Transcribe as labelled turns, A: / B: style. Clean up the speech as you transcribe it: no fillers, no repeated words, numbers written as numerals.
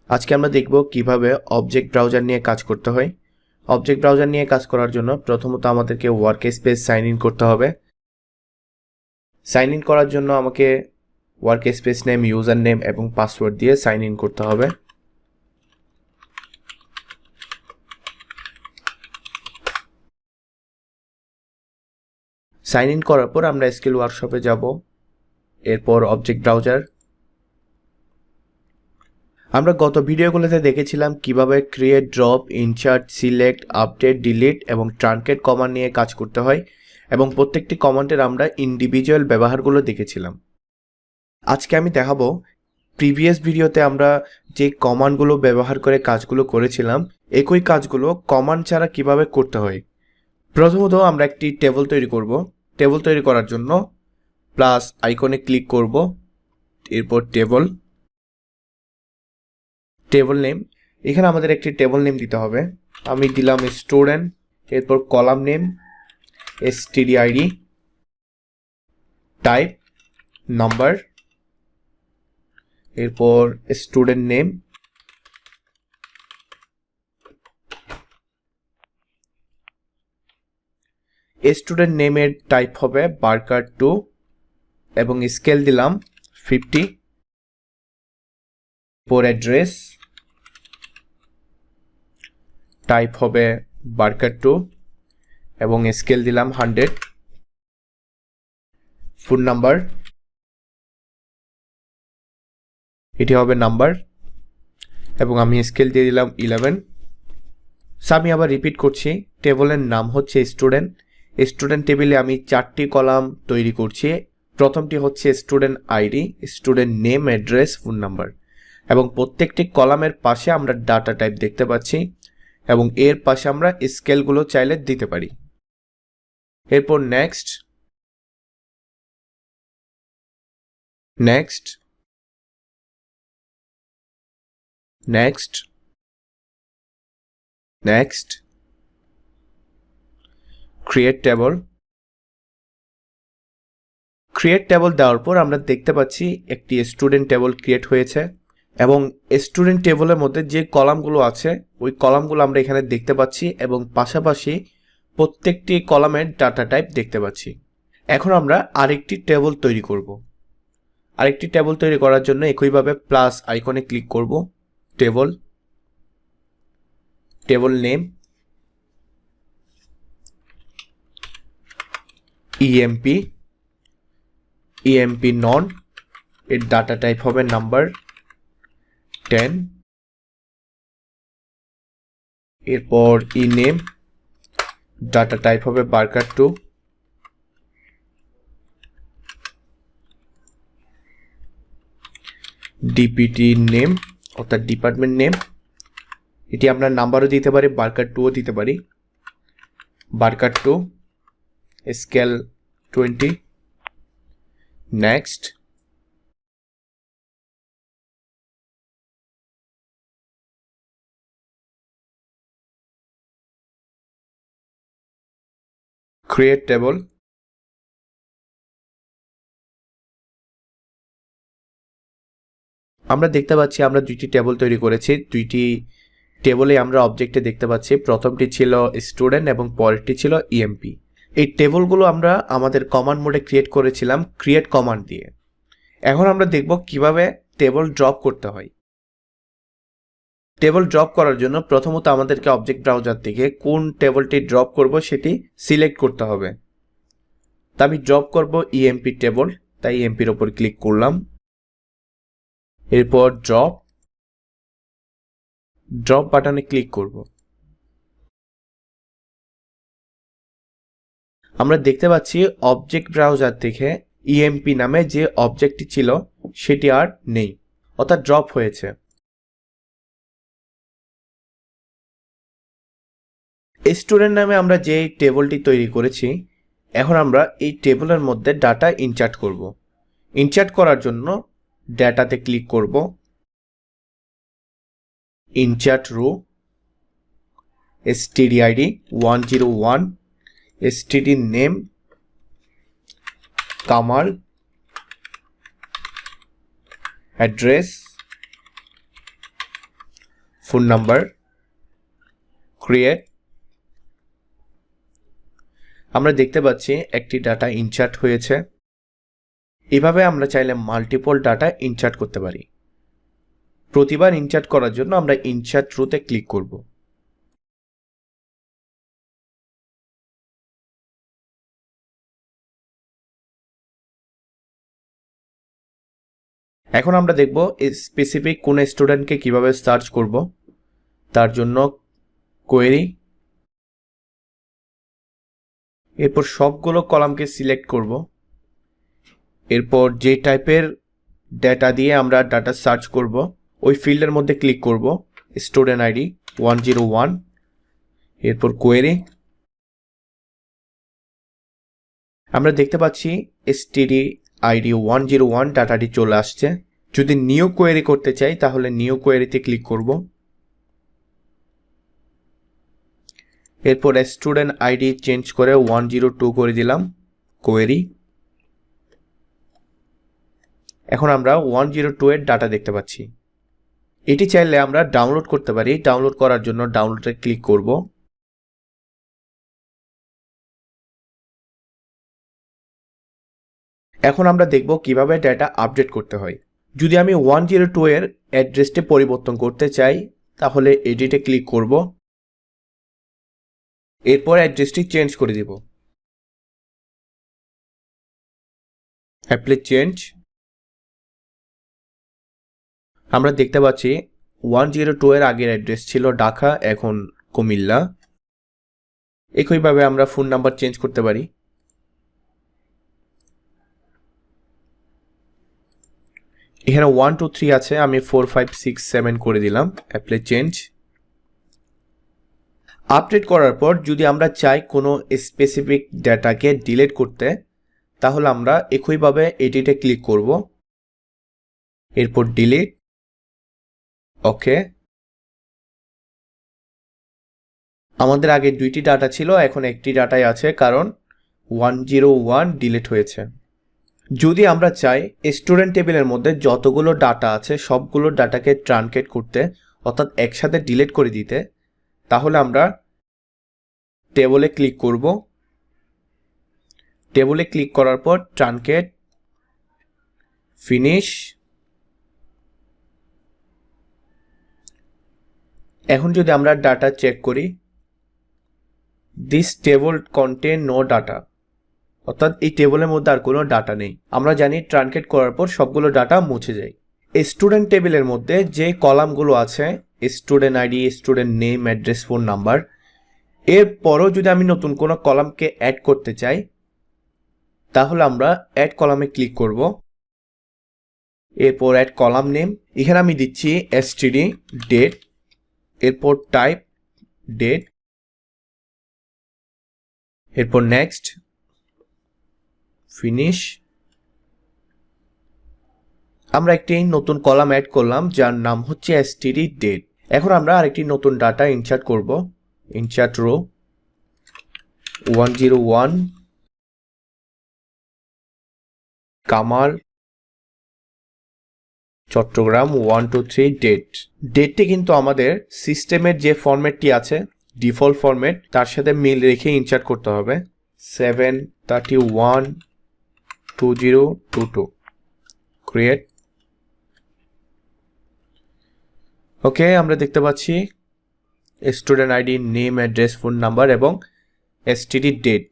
A: আজকে আমরা দেখব কিভাবে অবজেক্ট ব্রাউজার নিয়ে কাজ করতে হয়। অবজেক্ট ব্রাউজার নিয়ে কাজ করার জন্য প্রথমত আমাদেরকে ওয়ার্কস্পেস সাইন ইন করতে হবে। সাইন ইন করার জন্য আমাকে ওয়ার্কস্পেস নেম, ইউজার নেম এবং পাসওয়ার্ড দিয়ে সাইন ইন করতে হবে। সাইন ইন করার পর আমরা স্কিল ওয়ার্কশপে যাব, এরপর অবজেক্ট ব্রাউজার। আমরা গত ভিডিওগুলোতে দেখেছিলাম কিভাবে create, drop, insert, select, update, delete এবং ট্রানকেট কমান্ড নিয়ে কাজ করতে হয় এবং প্রত্যেকটি কমান্ডের আমরা ইন্ডিভিজুয়াল ব্যবহারগুলো দেখেছিলাম। আজকে আমি দেখাবো প্রিভিয়াস ভিডিওতে আমরা যে কমান্ডগুলো ব্যবহার করে কাজগুলো করেছিলাম, একই কাজগুলো কমান্ড ছাড়া কিভাবে করতে হয়। প্রথমত আমরা একটি টেবিল তৈরি করব। টেবিল তৈরি করার জন্য প্লাস আইকনে ক্লিক করব, এরপর টেবিল নেম। এখানে আমাদের একটি টেবিল নেম দিতে হবে। আমি দিলাম স্টুডেন্ট, এরপর column name stdid, type number, এরপর স্টুডেন্ট নেম, স্টুডেন্ট নেমের টাইপ হবে বারকার2 এবং স্কেল দিলাম 50। এরপর অ্যাড্রেস টাইপ হবে বারকার2 এবং স্কেল দিলাম 100। ফোন নাম্বার, এটি হবে নাম্বার এবং আমি স্কেল দিয়ে দিলাম 11। আমি আবার রিপিট করছি, টেবিলের নাম হচ্ছে স্টুডেন্ট। স্টুডেন্ট টেবিলে আমি 4টি কলাম তৈরি করছি। প্রথমটি হচ্ছে student ID, student name, address, phone number এবং প্রত্যেকটি কলামের পাশে আমরা ডাটা টাইপ দেখতে পাচ্ছি এবং এর পাশে আমরা স্কেলগুলো চাইলে দিতে পারি। এরপর next, next, next, next, create table. Create table দেওয়ার পর আমরা দেখতে পাচ্ছি একটি স্টুডেন্ট টেবল ক্রিয়েট হয়েছে এবং স্টুডেন্ট টেবলের মধ্যে যে কলামগুলো আছে ওই কলামগুলো আমরা এখানে দেখতে পাচ্ছি এবং পাশাপাশি প্রত্যেকটি কলামের ডাটা টাইপ দেখতে পাচ্ছি। এখন আমরা আরেকটি টেবল তৈরি করব। আরেকটি টেবল তৈরি করার জন্য একইভাবে প্লাস আইকনে ক্লিক করব, টেবল, টেবল নেম emp নন, এর ডাটা টাইপ হবে নাম্বার 10। এরপর ইনেম, ডাটা টাইপ হবে বারকার2। ডিপিটি নেম অর্থাৎ ডিপার্টমেন্ট নেম, এটি আমরা নাম্বারও দিতে পারি, বারকার2ও দিতে পারি, বারকার2, স্কেল 20। Next, create table. আমরা দেখতে পাচ্ছি আমরা দুইটি টেবল তৈরি করেছি। দুইটি টেবলে আমরা অবজেক্টে দেখতে পাচ্ছি, প্রথমটি ছিল স্টুডেন্ট এবং পরেরটি ছিল ইএমপি। এই টেবলগুলো আমরা আমাদের কমান্ড মোডে ক্রিয়েট করেছিলাম ক্রিয়েট কমান্ড দিয়ে। এখন আমরা দেখব কিভাবে টেবল ড্রপ করতে হয়। টেবল ড্রপ করার জন্য প্রথমত আমাদেরকে অবজেক্ট ব্রাউজার থেকে কোন টেবলটি ড্রপ করব সেটি সিলেক্ট করতে হবে। তা আমি ড্রপ করব ইএমপি টেবল, তাই ইএমপির ওপর ক্লিক করলাম। এরপর ড্রপ বাটনে ক্লিক করব। আমরা দেখতে পাচ্ছি অবজেক্ট ব্রাউজার থেকে ইএমপি নামে যে অবজেক্টটি ছিল সেটি আর নেই, অর্থাৎ ড্রপ হয়েছে। স্টুডেন্ট নামে আমরা যে টেবলটি তৈরি করেছি, এখন আমরা এই টেবলের মধ্যে ডাটা ইনসার্ট করব। ইনসার্ট করার জন্য ডাটাতে ক্লিক করব, insert row, stdid 101, std name Kamal, address phone number, create. আমরা দেখতে পাচ্ছি একটি ডাটা ইনসার্ট হয়েছে। এভাবে আমরা চাইলে মাল্টিপল ডাটা ইনসার্ট করতে পারি। প্রতিবার ইনসার্ট করার জন্য আমরা ইনসার্ট রোতে ক্লিক করব। এখন আমরা দেখব স্পেসিফিক কোন স্টুডেন্টকে কিভাবে সার্চ করব। তার জন্য কোয়েরি, এরপর সবগুলো কলামকে সিলেক্ট করব। এরপর যে টাইপের ডেটা দিয়ে আমরা ডাটা সার্চ করব ওই ফিল্ডের মধ্যে ক্লিক করব, স্টুডেন্ট আইডি 101, এরপর কোয়েরি। আমরা দেখতে পাচ্ছি std id 101 ডাটাটি চলে আসছে। যদি নিউ কোয়েরি করতে চাই তাহলে নিউ কোয়েরিতে ক্লিক করব। এরপর স্টুডেন্ট আইডি চেঞ্জ করে 102 করে দিলাম, কোয়েরি। এখন আমরা 102 এর ডাটা দেখতে পাচ্ছি। এটি চাইলে আমরা ডাউনলোড করতে পারি। ডাউনলোড করার জন্য ডাউনলোডে ক্লিক করব। এখন আমরা দেখব কিভাবে ডেটা আপডেট করতে হয়। যদি আমি 102 এর অ্যাড্রেসটি পরিবর্তন করতে চাই তাহলে এডিটে ক্লিক করব। এরপর অ্যাড্রেসটি চেঞ্জ করে দিব। Apply change. আমরা দেখতে পাচ্ছি 102 এর আগের অ্যাড্রেস ছিল ঢাকা, এখন কুমিল্লা। একইভাবে আমরা ফোন নাম্বার চেঞ্জ করতে পারি। এখানে 1 2 3 আছে, আমি 4 5 6 7 করে দিলাম, অ্যাপ্লাই চেঞ্জ। আপডেট করার পর যদি আমরা চাই কোনো স্পেসিফিক ডেটাকে ডিলিট করতে তাহলে আমরা একইভাবে এডিটে ক্লিক করব। এরপর ডিলিট, ওকে। আমাদের আগে দুইটি ডাটা ছিল, এখন একটি ডাটাই আছে কারণ 101 ডিলিট হয়েছে। যদি আমরা চাই স্টুডেন্ট টেবিলের মধ্যে যতগুলো ডাটা আছে সবগুলো ডাটাকে ট্রানকেট করতে অর্থাৎ একসাথে ডিলিট করে দিতে তাহলে আমরা টেবলে ক্লিক করব। টেবলে ক্লিক করার পর ট্রানকেট, ফিনিশ। এখন যদি আমরা ডাটা চেক করি, this table contain no data, অর্থাৎ এই টেবলের মধ্যে আর কোনো ডাটা নেই। আমরা জানি ট্রানকেট করার পর সবগুলো ডাটা মুছে যায়। স্টুডেন্ট টেবিলের মধ্যে যে কলামগুলো আছে student ID, student name, address, phone number, এরপরও যদি আমি নতুন কোনো কলামকে অ্যাড করতে চাই তাহলে আমরা অ্যাড কলামে ক্লিক করব। এরপর অ্যাড কলাম নেম, এখানে আমি দিচ্ছি std ডেট, এরপর টাইপ ডেট, এরপর নেক্সট, ফিনিশ। আমরা একটি নতুন কলাম অ্যাড করলাম যার নাম হচ্ছে std ডেট। এখন আমরা আরেকটি নতুন ডাটা ইনসার্ট করব। Insert row 101 Kamal Chittagong 123 date. ডেটটি কিন্তু আমাদের সিস্টেমের যে ফরম্যাটটি আছে ডিফল্ট ফরম্যাট তার সাথে মিল রেখে ইনসার্ট করতে হবে। 7/31/2022 ক্রিয়েট। ওকে, আমরা দেখতে পাচ্ছি student ID, name, address, phone number এবং std ডেট।